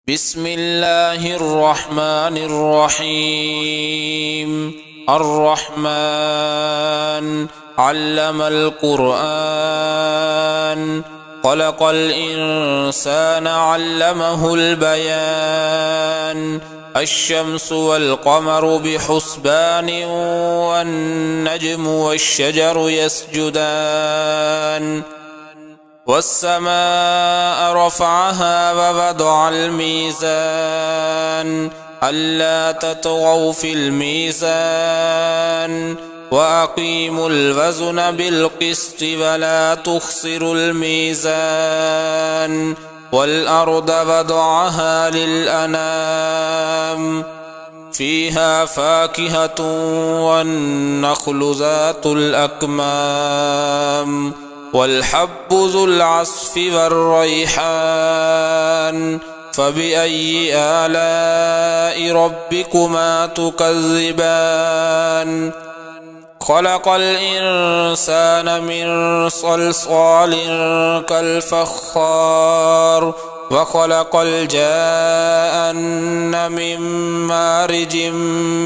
بسم الله الرحمن الرحيم. الرحمن علم القرآن، خلق الإنسان علمه البيان. الشمس والقمر بحسبان، والنجم والشجر يسجدان. والسماء رفعها ووضع الميزان، ألا تطغوا في الميزان، وأقيموا الوزن بالقسط ولا تخسروا الميزان. والأرض وضعها للأنام، فيها فاكهة والنخل ذات الأكمام، والحب ذو العصف والريحان. فبأي آلاء ربكما تكذبان؟ خلق الإنسان من صلصال كالفخار، وخلق الجان من مارج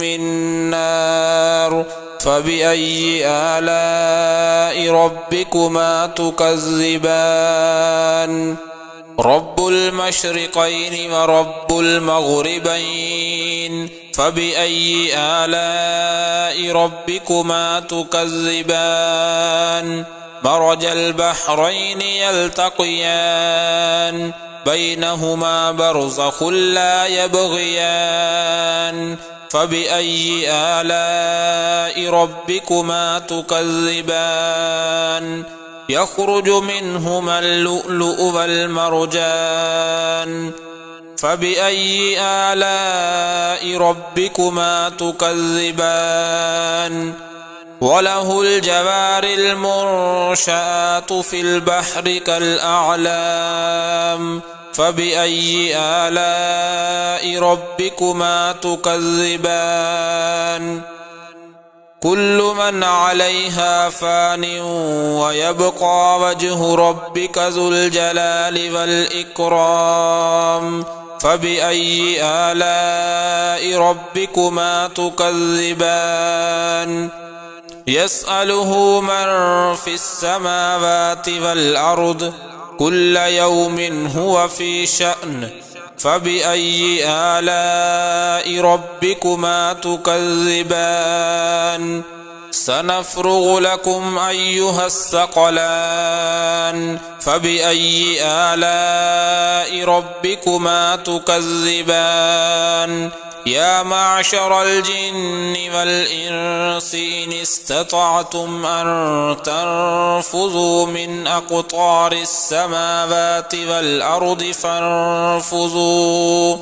من نار. فبأي آلاء ربكما تكذبان؟ رب المشرقين ورب المغربين، فبأي آلاء ربكما تكذبان؟ مرج البحرين يلتقيان، بينهما برزخ لا يبغيان. فبأي آلاء ربكما تكذبان؟ يخرج منهما اللؤلؤ والمرجان. فبأي آلاء ربكما تكذبان؟ وله الجوار المنشآت في البحر كالأعلام. فبأي آلاء ربكما تكذبان؟ كل من عليها فان، ويبقى وجه ربك ذو الجلال والإكرام. فبأي آلاء ربكما تكذبان؟ يسأله من في السماوات والأرض، كل يوم هو في شأن. فبأي آلاء ربكما تكذبان؟ سنفرغ لكم أيها الثقلان. فبأي آلاء ربكما تكذبان؟ يا معشر الجن والإنس إن استطعتم أن تنفذوا من أقطار السماوات والأرض فانفذوا،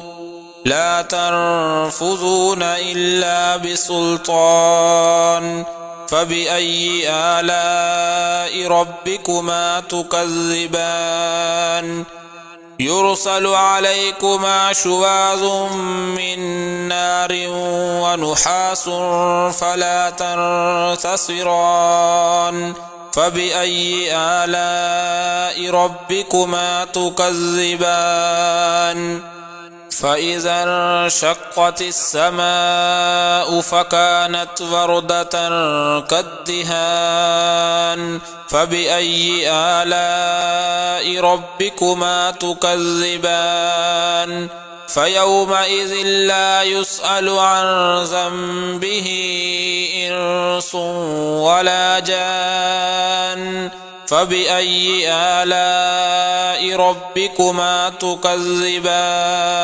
لا تنفذون إلا بسلطان. فبأي آلاء ربكما تكذبان؟ يرسل عليكما شواظ من نار ونحاس فلا تنتصران. فبأي آلاء ربكما تكذبان؟ فإذا انشقت السماء فكانت وردة كالدهان. فبأي آلاء ربكما تكذبان؟ فيومئذ لا يسأل عن ذنبه إنس ولا جان. فبأي آلاء ربكما تكذبان؟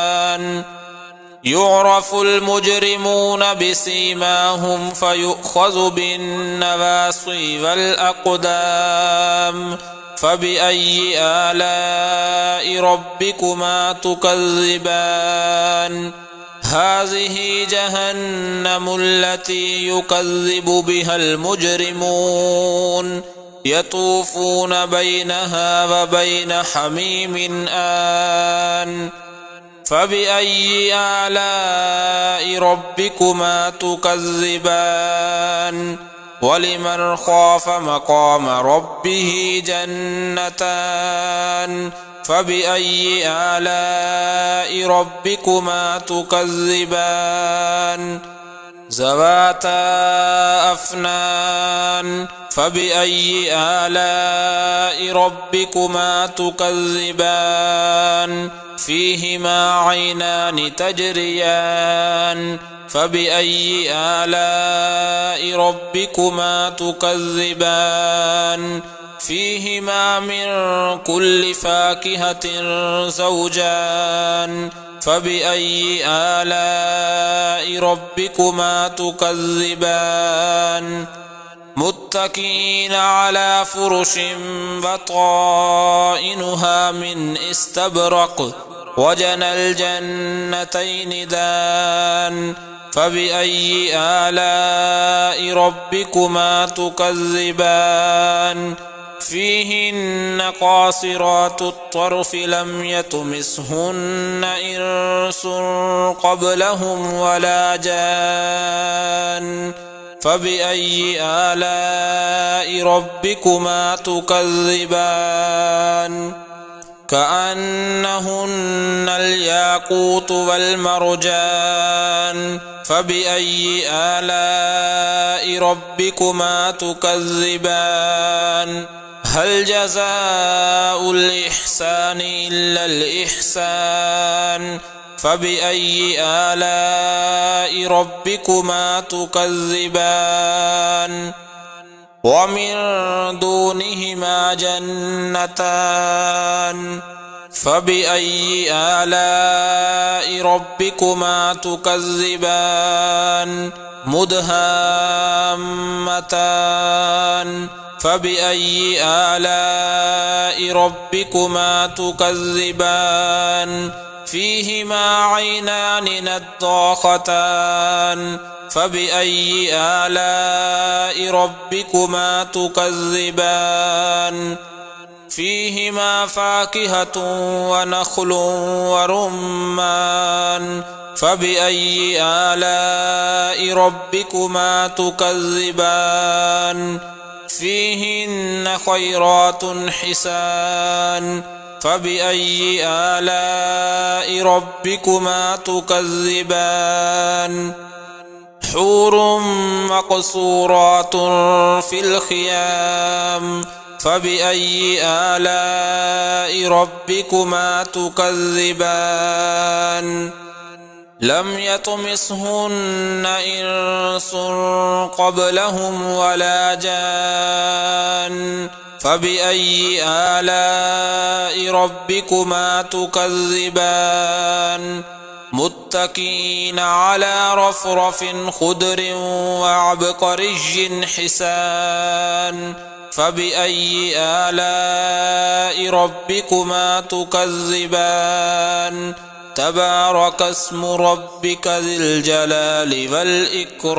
يعرف المجرمون بسيماهم فيؤخذ بالنواصي والأقدام. فبأي آلاء ربكما تكذبان؟ هذه جهنم التي يكذب بها المجرمون، يطوفون بينها وبين حميم آن. فبأي آلاء ربكما تكذبان؟ ولمن خاف مقام ربه جنتان، فبأي آلاء ربكما تكذبان ذواتا أفنان فبأي آلاء ربكما تكذبان فيهما عينان تجريان فبأي آلاء ربكما تكذبان فيهما من كل فاكهة زوجان فبأي آلاء ربكما تكذبان متكئين على فرش بطائنها من استبرق وجنى الجنتين دان فبأي آلاء ربكما تكذبان فيهن قاصرات الطرف لم يطمثهن إنس قبلهم ولا جان فبأي آلاء ربكما تكذبان كأنهن الياقوت والمرجان فبأي آلاء ربكما تكذبان هل جزاء الإحسان إلا الإحسان فبأي آلاء ربكما تكذبان ومن دونهما جنتان فبأي آلاء ربكما تكذبان مدهامتان فبأي آلاء ربكما تكذبان فيهما عينان نضاختان فبأي آلاء ربكما تكذبان فيهما فاكهة ونخل ورمان فبأي آلاء ربكما تكذبان فيهن خيرات حسان فبأي آلاء ربكما تكذبان حور مقصورات في الخيام فبأي آلاء ربكما تكذبان لم يطمثهن إنس قبلهم ولا جان فبأي آلاء ربكما تكذبان متكئين على رفرف خضر وعبقري حسان فبأي آلاء ربكما تكذبان تبارك اسم ربك ذي الجلال والإكرام